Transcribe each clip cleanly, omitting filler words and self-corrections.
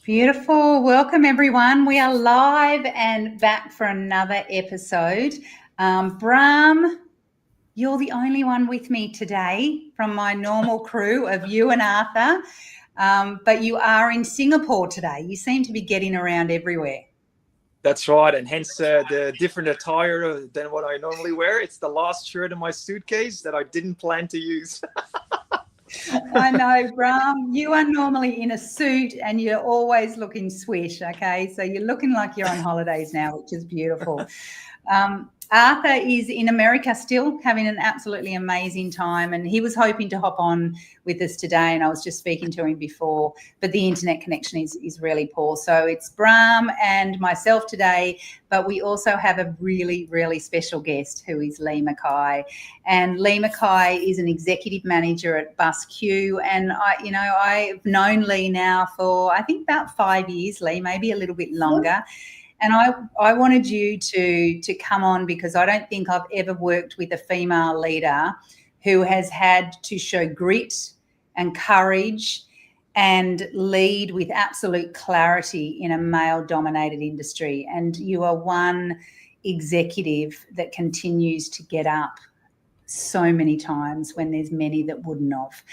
Beautiful. Welcome, everyone. We are live and back for another episode. Bram, you're the only one with me today from my normal crew of you and Arthur, but you are in Singapore today. You seem to be getting around everywhere. That's right, and hence the different attire than what I normally wear. It's the last shirt in my suitcase that I didn't plan to use. I know, Bram, you are normally in a suit and you're always looking swish, okay? So you're looking like you're on holidays now, which is beautiful. Arthur is in America still, having an absolutely amazing time, and he was hoping to hop on with us today, and I was just speaking to him before, but the internet connection is really poor. So it's Bram and myself today, but we also have a really, really special guest who is Leigh Mackay. And Leigh Mackay is an executive manager at BUSSQ, and I've known Leigh now for I think about 5 years, Leigh, maybe a little bit longer. And I wanted you to come on because I don't think I've ever worked with a female leader who has had to show grit and courage and lead with absolute clarity in a male-dominated industry. And you are one executive that continues to get up so many times when there's many that wouldn't have.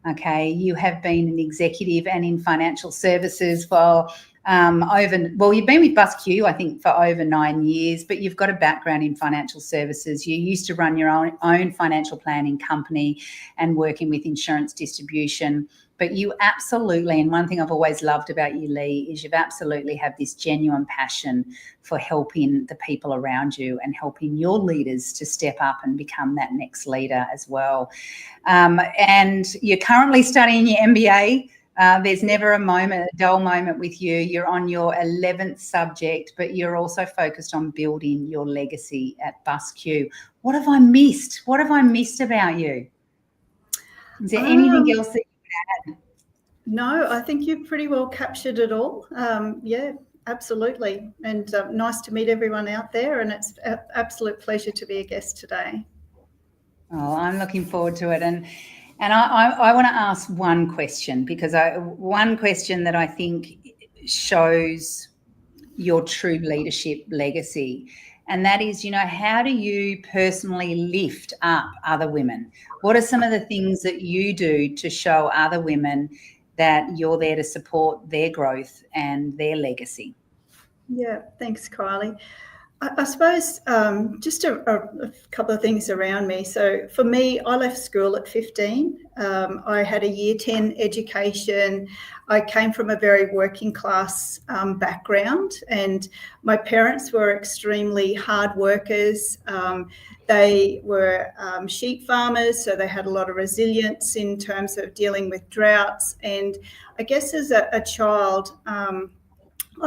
Okay, you have been an executive and in financial services for you've been with BUSSQ, I think, for over 9 years, but you've got a background in financial services. You used to run your own financial planning company and working with insurance distribution. But you absolutely, and one thing I've always loved about you, Leigh, is you've absolutely have this genuine passion for helping the people around you and helping your leaders to step up and become that next leader as well. And you're currently studying your MBA. There's never a dull moment with you. You're on your 11th subject, but you're also focused on building your legacy at BUSSQ. What have I missed? What have I missed about you? Is there anything else that you had? No, I think you've pretty well captured it all. Yeah, absolutely. And nice to meet everyone out there. And it's an absolute pleasure to be a guest today. Oh, I'm looking forward to it. And I want to ask one question because one question that I think shows your true leadership legacy, and that is, how do you personally lift up other women? What are some of the things that you do to show other women that you're there to support their growth and their legacy? Yeah, thanks, Kylie. I suppose just a couple of things around me. So for me, I left school at 15. I had a year 10 education. I came from a very working class background, and my parents were extremely hard workers. They were sheep farmers, so they had a lot of resilience in terms of dealing with droughts. And I guess as a child, I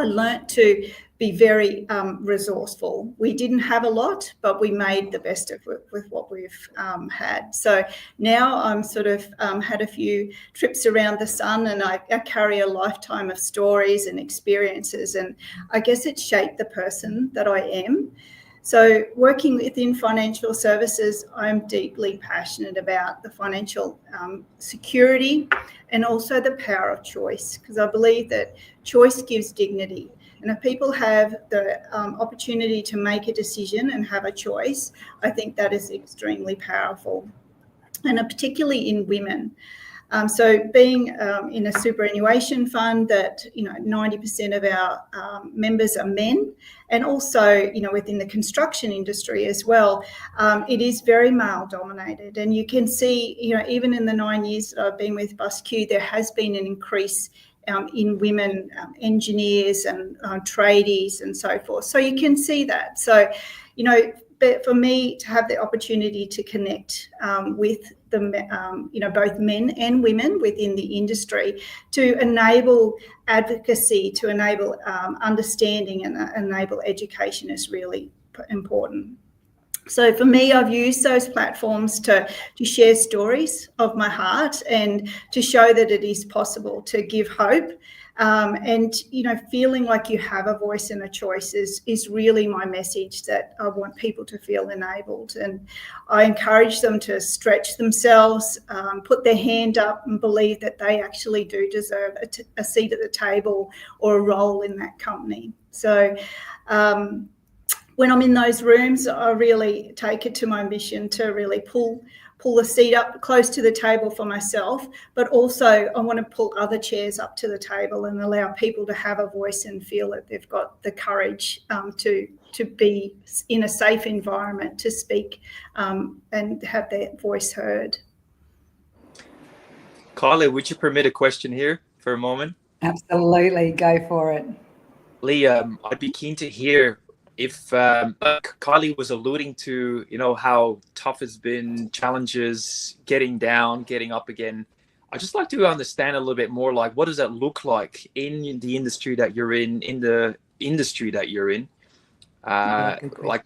learnt to be very resourceful. We didn't have a lot, but we made the best of it with what we've had. So now I'm sort of had a few trips around the sun, and I carry a lifetime of stories and experiences, and I guess it shaped the person that I am. So working within financial services, I'm deeply passionate about the financial security and also the power of choice, because I believe that choice gives dignity. And if people have the opportunity to make a decision and have a choice, I think that is extremely powerful, and particularly in women. So being in a superannuation fund that 90% of our members are men, and also within the construction industry as well, it is very male dominated. And you can see even in the 9 years that I've been with BUSSQ, there has been an increase in women engineers and tradies and so forth. So you can see that. So but for me to have the opportunity to connect with the both men and women within the industry, to enable advocacy, to enable understanding and enable education is really important. So for me, I've used those platforms to share stories of my heart and to show that it is possible to give hope And, feeling like you have a voice and a choice is really my message, that I want people to feel enabled. And I encourage them to stretch themselves, put their hand up and believe that they actually do deserve a seat at the table or a role in that company. So when I'm in those rooms, I really take it to my mission to really pull the seat up close to the table for myself, but also I want to pull other chairs up to the table and allow people to have a voice and feel that they've got the courage to be in a safe environment to speak and have their voice heard. Kylie, would you permit a question here for a moment? Absolutely, go for it. Leigh, I'd be keen to hear if Kylie was alluding to, how tough has been, challenges, getting down, getting up again. I'd just like to understand a little bit more, like, what does that look like in the industry that you're in the industry that you're in? Like,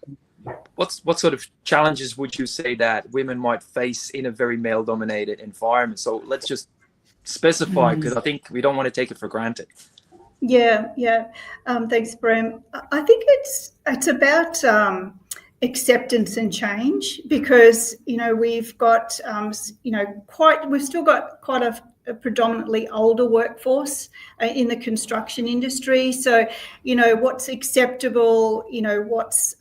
what sort of challenges would you say that women might face in a very male-dominated environment? So let's just specify, because I think we don't want to take it for granted. Yeah. Thanks, Bram. I think it's about acceptance and change, because we've got we've still got quite a predominantly older workforce in the construction industry. So what's acceptable, what's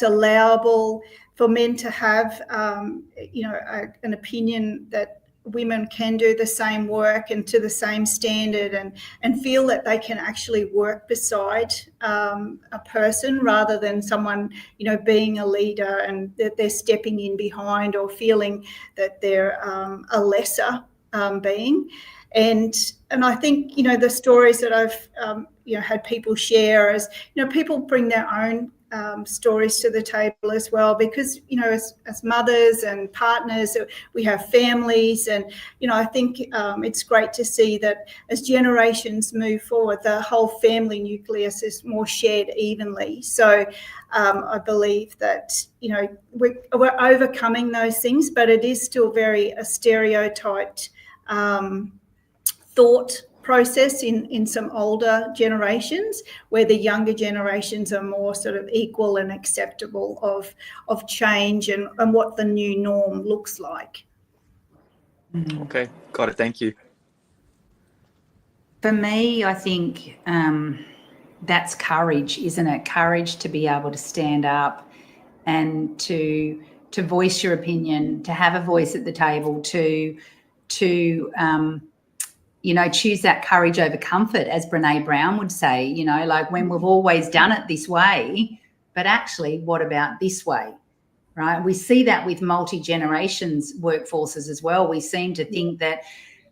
allowable for men to have, an opinion that women can do the same work and to the same standard, and feel that they can actually work beside a person rather than someone being a leader and that they're stepping in behind, or feeling that they're a lesser being. And I think the stories that I've had people share as people bring their own stories to the table as well, because as mothers and partners, we have families, and I think it's great to see that as generations move forward, the whole family nucleus is more shared evenly. So I believe that we're overcoming those things, but it is still very a stereotyped thought process in some older generations, where the younger generations are more sort of equal and acceptable of change and what the new norm looks like. Okay, got it. Thank you. For me, I think that's courage, isn't it? Courage to be able to stand up and to voice your opinion, to have a voice at the table, to choose that courage over comfort, as Brene Brown would say, like, when we've always done it this way, but actually, what about this way, right? We see that with multi-generations workforces as well. We seem to think that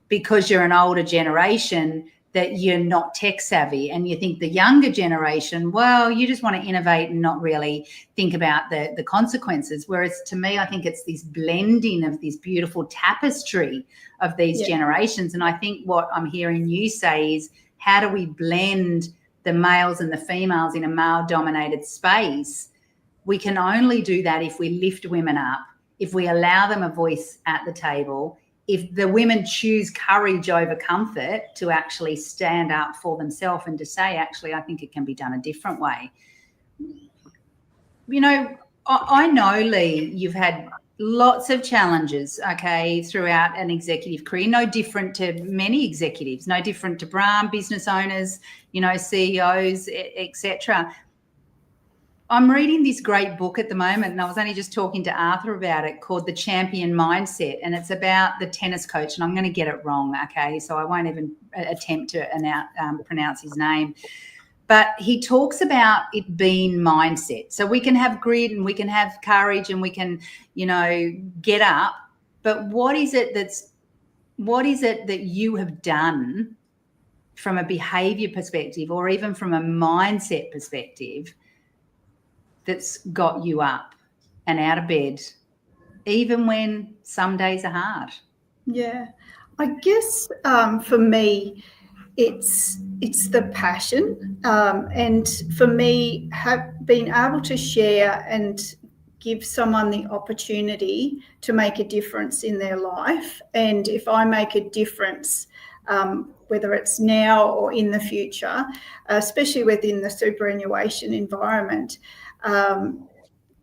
because you're an older generation that you're not tech savvy, and you think the younger generation, well, you just want to innovate and not really think about the consequences. Whereas to me, I think it's this blending of this beautiful tapestry of these generations. And I think what I'm hearing you say is, how do we blend the males and the females in a male-dominated space? We can only do that if we lift women up, if we allow them a voice at the table, if the women choose courage over comfort to actually stand up for themselves and to say, actually, I think it can be done a different way. I know, Leigh, you've had lots of challenges, okay, throughout an executive career, no different to many executives, no different to Bram, business owners, CEOs, etc. I'm reading this great book at the moment, and I was only just talking to Arthur about it, called The Champion Mindset, and it's about the tennis coach, and I'm going to get it wrong, okay, so I won't even attempt to pronounce his name. But he talks about it being mindset. So we can have grit and we can have courage and we can, get up, but what is it that you have done from a behavior perspective, or even from a mindset perspective, that's got you up and out of bed, even when some days are hard? Yeah, I guess for me, it's the passion, and for me, have been able to share and give someone the opportunity to make a difference in their life. And if I make a difference whether it's now or in the future, especially within the superannuation environment.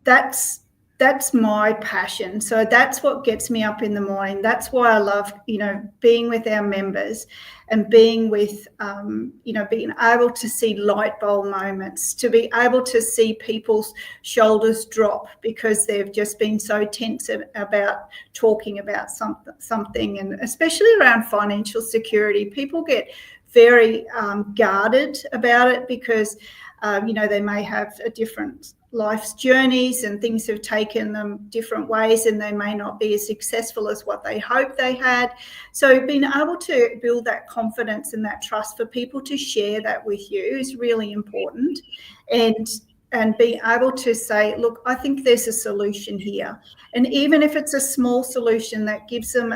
That's my passion. So that's what gets me up in the morning. That's why I love, being with our members and being with, being able to see light bulb moments, to be able to see people's shoulders drop because they've just been so tense about talking about something, and especially around financial security. People get very guarded about it because, they may have a different life's journeys and things have taken them different ways, and they may not be as successful as what they hoped they had. So being able to build that confidence and that trust for people to share that with you is really important, and being able to say, look, I think there's a solution here. And even if it's a small solution that gives them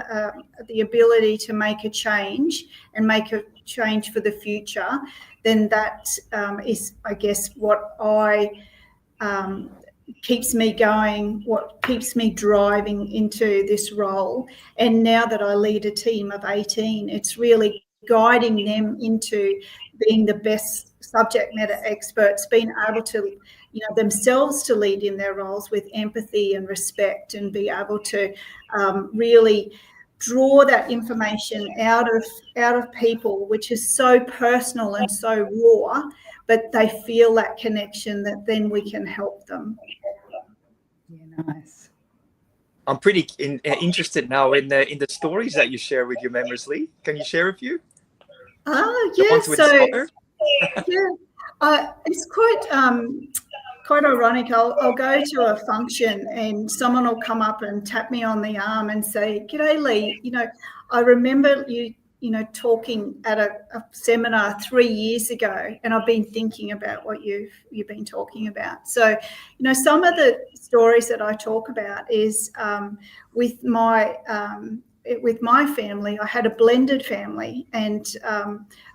the ability to make a change and make a change for the future, then that is, I guess, what keeps me going, what keeps me driving into this role. And now that I lead a team of 18, it's really guiding them into being the best subject matter experts, being able to, themselves to lead in their roles with empathy and respect, and be able to really draw that information out of people, which is so personal and so raw, but they feel that connection that then we can help them. Yeah, nice. I'm pretty interested now in the stories that you share with your members, Leigh. Can you share a few? Yeah. So yeah, it's quite ironic. I'll go to a function and someone will come up and tap me on the arm and say, "G'day, Leigh. I remember you talking at a seminar 3 years ago, and I've been thinking about what you've been talking about." So, some of the stories that I talk about is with my family. I had a blended family, and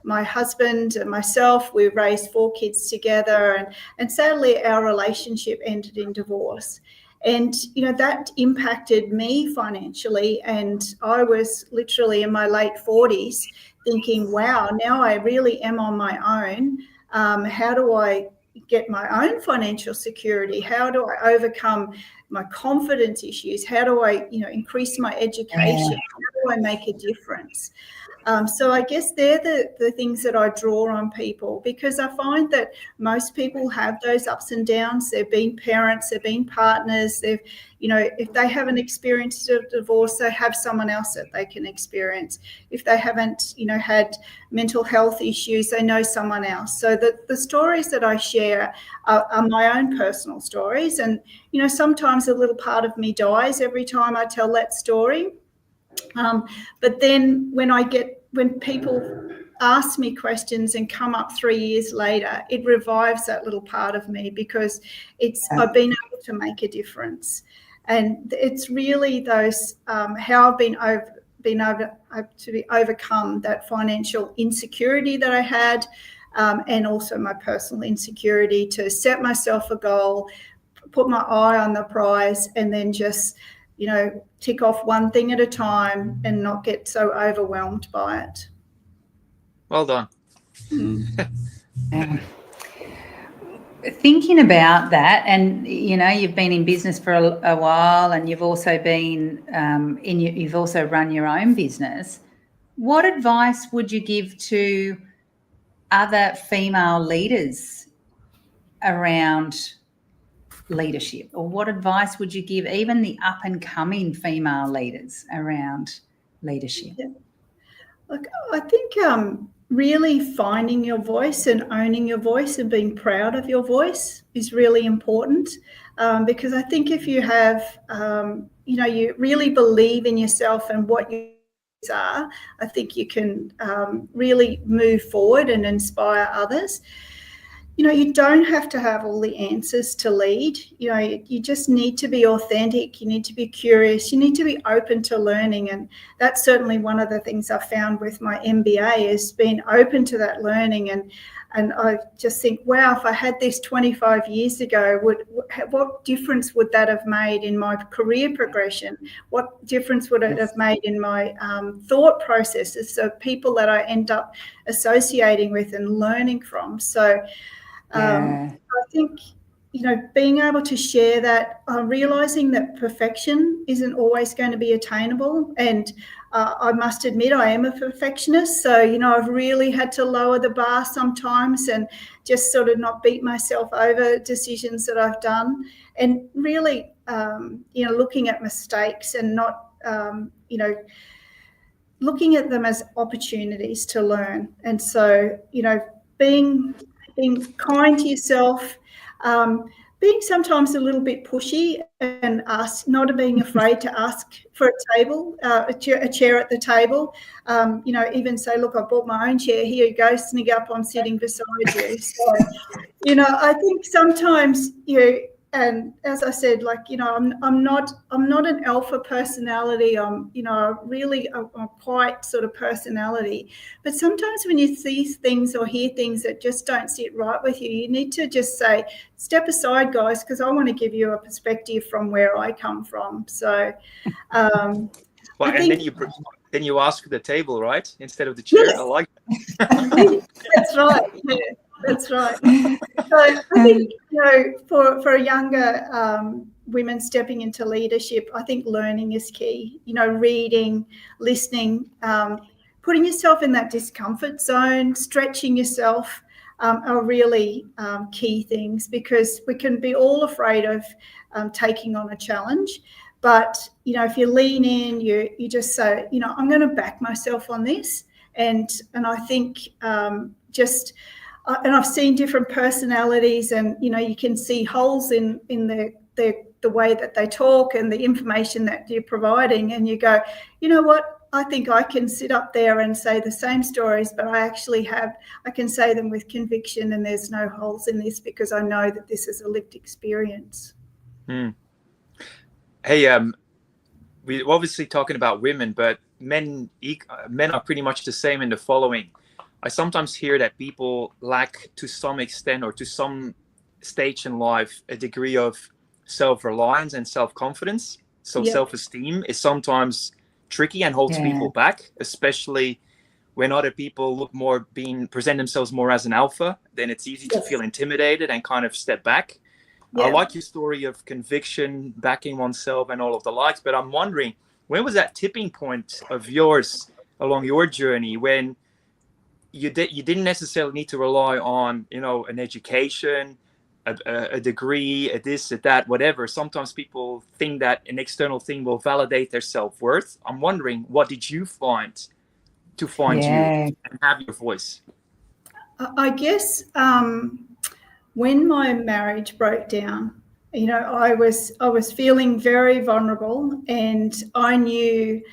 my husband and myself, we raised 4 kids together, and sadly our relationship ended in divorce. And, that impacted me financially. And I was literally in my late 40s thinking, wow, now I really am on my own. How do I get my own financial security? How do I overcome my confidence issues? How do I, increase my education? How do I make a difference? So I guess they're the things that I draw on people, because I find that most people have those ups and downs. They've been parents, they've been partners, they've, if they haven't experienced a divorce, they have someone else that they can experience. If they haven't, had mental health issues, they know someone else. So the stories that I share are my own personal stories. And, sometimes a little part of me dies every time I tell that story. But then when people ask me questions and come up 3 years later, it revives that little part of me, because I've been able to make a difference. And it's really those how I've been able to overcome that financial insecurity that I had, and also my personal insecurity, to set myself a goal, put my eye on the prize, and then just tick off one thing at a time and not get so overwhelmed by it. Well done. Thinking about that, and you've been in business for a while, and you've also been you've also run your own business. What advice would you give to other female leaders around leadership, or what advice would you give even the up and coming female leaders around leadership? Yeah. Look, I think really finding your voice and owning your voice and being proud of your voice is really important, because I think if you have you really believe in yourself and what you are, I think you can really move forward and inspire others. you don't have to have all the answers to lead. You just need to be authentic. You need to be curious. You need to be open to learning. And that's certainly one of the things I found with my MBA, is being open to that learning. And I just think, wow, if I had this 25 years ago, what difference would that have made in my career progression? What difference would it have made in my thought processes? So people that I end up associating with and learning from. So I think, being able to share that, realizing that perfection isn't always going to be attainable. And I must admit, I am a perfectionist. So, I've really had to lower the bar sometimes and just sort of not beat myself over decisions that I've done. And really, looking at mistakes and not, looking at them as opportunities to learn. And so, being kind to yourself, being sometimes a little bit pushy, and not being afraid to ask for a table, a chair at the table. Even say, look, I bought my own chair. Here you go, snig up. I'm sitting beside you. So, I think sometimes and as I said, I'm not an alpha personality. I'm really a quiet sort of personality. But sometimes when you see things or hear things that just don't sit right with you, you need to just say, step aside, guys, because I want to give you a perspective from where I come from. So, well, then you ask for the table, right, instead of the chair. Yes. I like that. That's right. Yeah. That's right. So I think, for younger women stepping into leadership, I think learning is key. Reading, listening, putting yourself in that discomfort zone, stretching yourself are really key things, because we can be all afraid of taking on a challenge. But, if you lean in, you just say, I'm going to back myself on this. And I think and I've seen different personalities, and you can see holes in the way that they talk and the information that you're providing, and you go, you know what, I think I can sit up there and say the same stories, but I can say them with conviction, and there's no holes in this because I know that this is a lived experience. Hey, we're obviously talking about women, but men are pretty much the same in the following. I sometimes hear that people lack, to some extent or to some stage in life, a degree of self-reliance and self-confidence. So self-esteem is sometimes tricky and holds people back, especially when other people present themselves more as an alpha. Then it's easy to feel intimidated and kind of step back. I like your story of conviction, backing oneself and all of the likes, but I'm wondering, when was that tipping point of yours along your journey when you didn't necessarily need to rely on, an education, a degree, a this, a that, whatever. Sometimes people think that an external thing will validate their self-worth. I'm wondering, what did you find to find you and have your voice? I guess when my marriage broke down, I was feeling very vulnerable, and I knew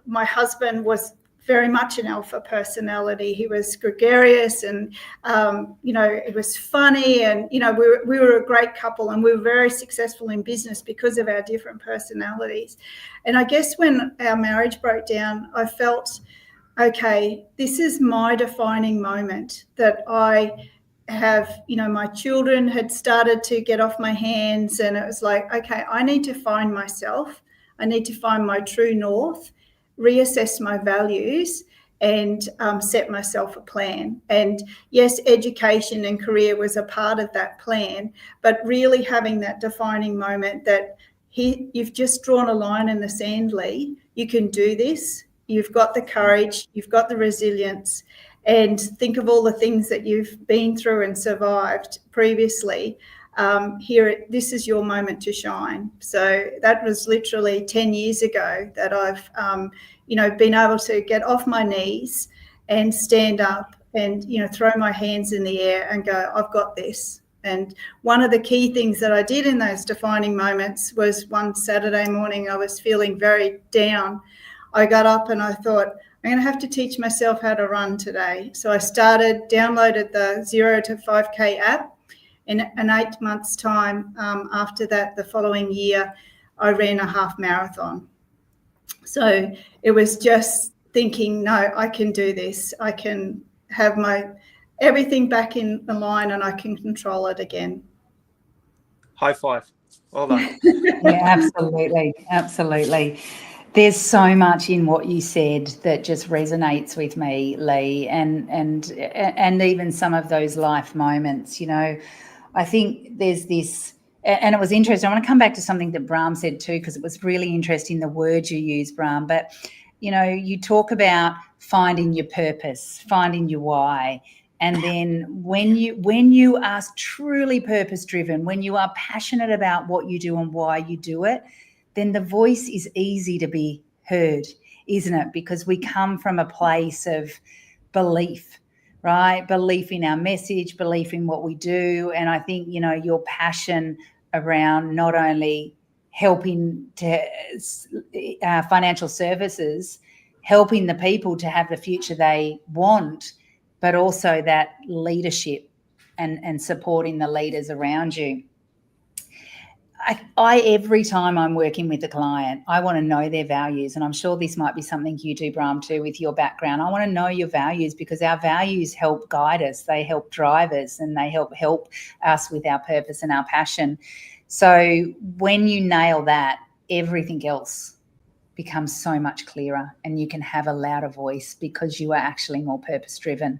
my husband was very much an alpha personality. He was gregarious, and it was funny, and we were a great couple, and we were very successful in business because of our different personalities. And I guess when our marriage broke down, I felt, okay, this is my defining moment, that I have, my children had started to get off my hands, and it was like, okay, I need to find myself. I need to find my true north, reassess my values, and set myself a plan. And yes, education and career was a part of that plan, but really having that defining moment that you've just drawn a line in the sand, Leigh. You can do this. You've got the courage. You've got the resilience. And think of all the things that you've been through and survived previously. This is your moment to shine. So that was literally 10 years ago that I've, been able to get off my knees and stand up and, throw my hands in the air and go, I've got this. And one of the key things that I did in those defining moments was one Saturday morning, I was feeling very down. I got up and I thought, I'm going to have to teach myself how to run today. So I downloaded the 0 to 5K app. In an 8 months' time, after that, the following year, I ran a half marathon. So it was just thinking, no, I can do this. I can have everything back in the line and I can control it again. High five. Well done. Yeah, absolutely. Absolutely. There's so much in what you said that just resonates with me, Leigh, and even some of those life moments, I think there's this, and it was interesting. I want to come back to something that Bram said too, because it was really interesting, the words you use, Bram. But, you talk about finding your purpose, finding your why. And then when you are truly purpose-driven, when you are passionate about what you do and why you do it, then the voice is easy to be heard, isn't it? Because we come from a place of belief, right? Belief in our message, belief in what we do. And I think, your passion around not only helping to financial services, helping the people to have the future they want, but also that leadership and supporting the leaders around you. I every time I'm working with a client, I want to know their values. And I'm sure this might be something you do, Bram, too, with your background. I want to know your values because our values help guide us. They help drive us and they help us with our purpose and our passion. So when you nail that, everything else becomes so much clearer and you can have a louder voice because you are actually more purpose-driven.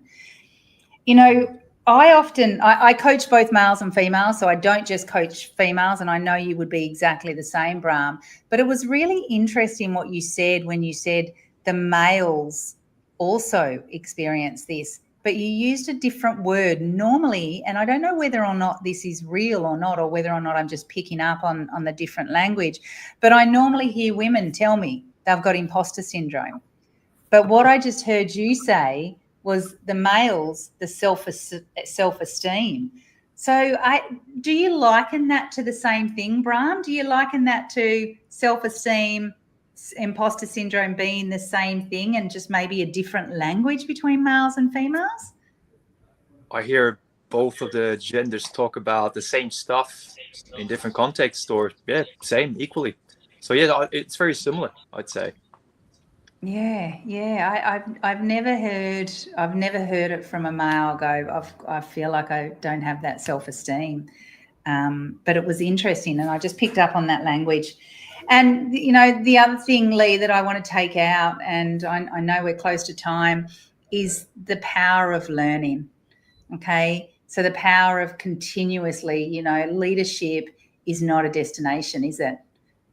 I coach both males and females, so I don't just coach females, and I know you would be exactly the same, Bram. But it was really interesting what you said when you said the males also experience this, but you used a different word normally, and I don't know whether or not this is real or not, or whether or not I'm just picking up on the different language, but I normally hear women tell me they've got imposter syndrome. But what I just heard you say was the males, the self-esteem. So do you liken that to the same thing, Bram? Do you liken that to self-esteem, imposter syndrome being the same thing and just maybe a different language between males and females? I hear both of the genders talk about the same stuff in different contexts, or same equally. So it's very similar, I'd say. Yeah. I've never heard it from a male go, I feel like I don't have that self-esteem. But it was interesting, and I just picked up on that language. And the other thing, Leigh, that I want to take out, and I know we're close to time, is the power of learning. Okay, so the power of continuously, leadership is not a destination, is it?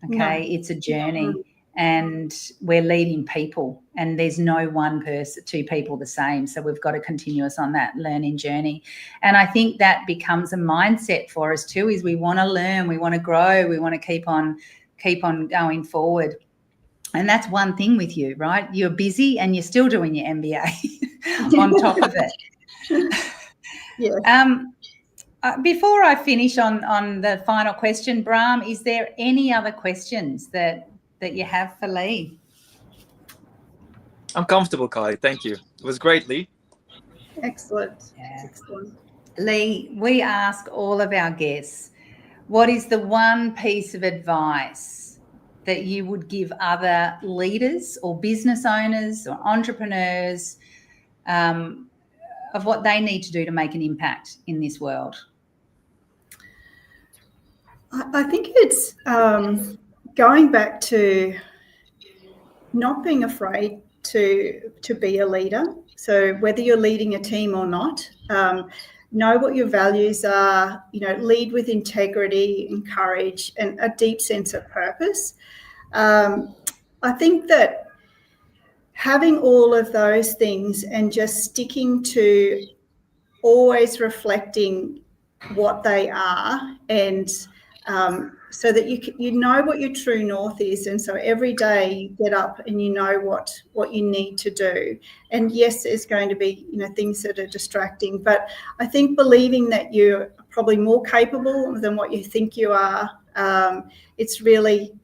Okay, no. It's a journey. And we're leading people, and there's no one person, two people the same. So we've got to continuous on that learning journey. And I think that becomes a mindset for us too, is we want to learn, we want to grow, we want to keep on going forward. And that's one thing with you, right? You're busy and you're still doing your MBA on top of it. Yeah. Before I finish on the final question, Bram, is there any other questions that you have for Leigh? I'm comfortable, Kylie. Thank you. It was great, Leigh. Excellent. Yeah. Excellent. Leigh, we ask all of our guests, what is the one piece of advice that you would give other leaders or business owners or entrepreneurs of what they need to do to make an impact in this world? I think it's going back to not being afraid to be a leader. So whether you're leading a team or not, know what your values are, lead with integrity and courage and a deep sense of purpose. I think that having all of those things and just sticking to always reflecting what they are, and so that you know what your true north is, and so every day you get up and you know what you need to do. And yes, there's going to be things that are distracting, but I think believing that you're probably more capable than what you think you are, it's really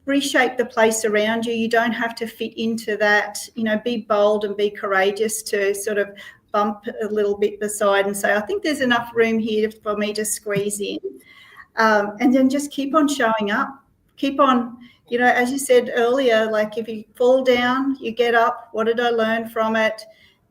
reshape the place around you. You don't have to fit into that. You know, be bold and be courageous to sort of bump a little bit beside and say, I think there's enough room here for me to squeeze in. And then just keep on showing up. Keep on, you know, as you said earlier, like if you fall down, you get up. What did I learn from it?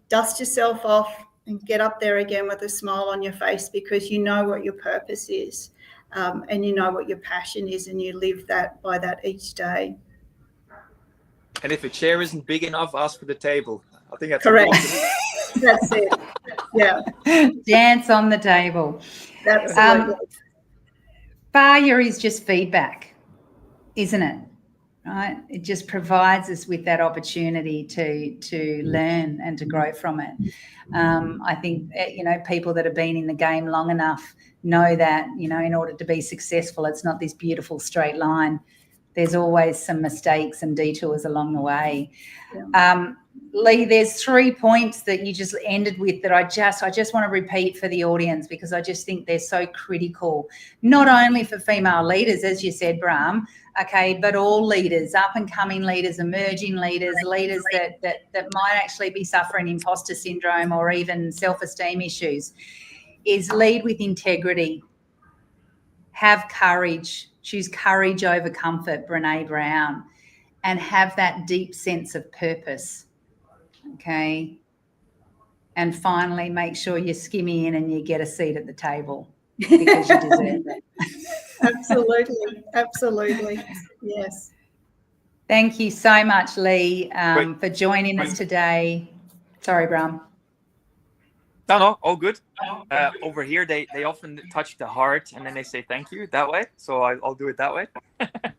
Dust yourself off and get up there again with a smile on your face, because you know what your purpose is, and you know what your passion is, and you live that by that each day. And if a chair isn't big enough, ask for the table. I think that's correct. That's it. Yeah. Dance on the table. Absolutely. Failure is just feedback, isn't it? Right? It just provides us with that opportunity to learn and to grow from it. I think, you know, people that have been in the game long enough know that, you know, in order to be successful, it's not this beautiful straight line. There's always some mistakes and detours along the way. Yeah. Leigh, there's 3 points that you just ended with that I just want to repeat for the audience, because I just think they're so critical, not only for female leaders, as you said, Bram, okay, but all leaders, up and coming leaders, emerging leaders, leaders that might actually be suffering imposter syndrome or even self-esteem issues, is lead with integrity, have courage, choose courage over comfort, Brene Brown, and have that deep sense of purpose. Okay. And finally, make sure you skimmy in and you get a seat at the table, because you deserve it. Absolutely. Absolutely. Yes. Thank you so much, Leigh, for joining us today. Sorry, Bram. No, all good. Over here, they often touch the heart and then they say thank you that way. So I'll do it that way.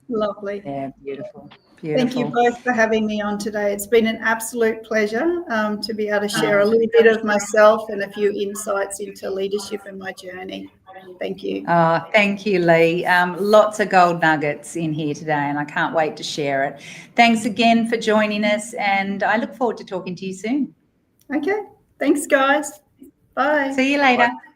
Lovely. Yeah, beautiful. Thank you both for having me on today. It's been an absolute pleasure to be able to share a little bit of myself and a few insights into leadership and my journey. Thank you. Oh, thank you, Leigh. Lots of gold nuggets in here today, and I can't wait to share it. Thanks again for joining us, and I look forward to talking to you soon. Okay. Thanks, guys. Bye. See you later. Bye.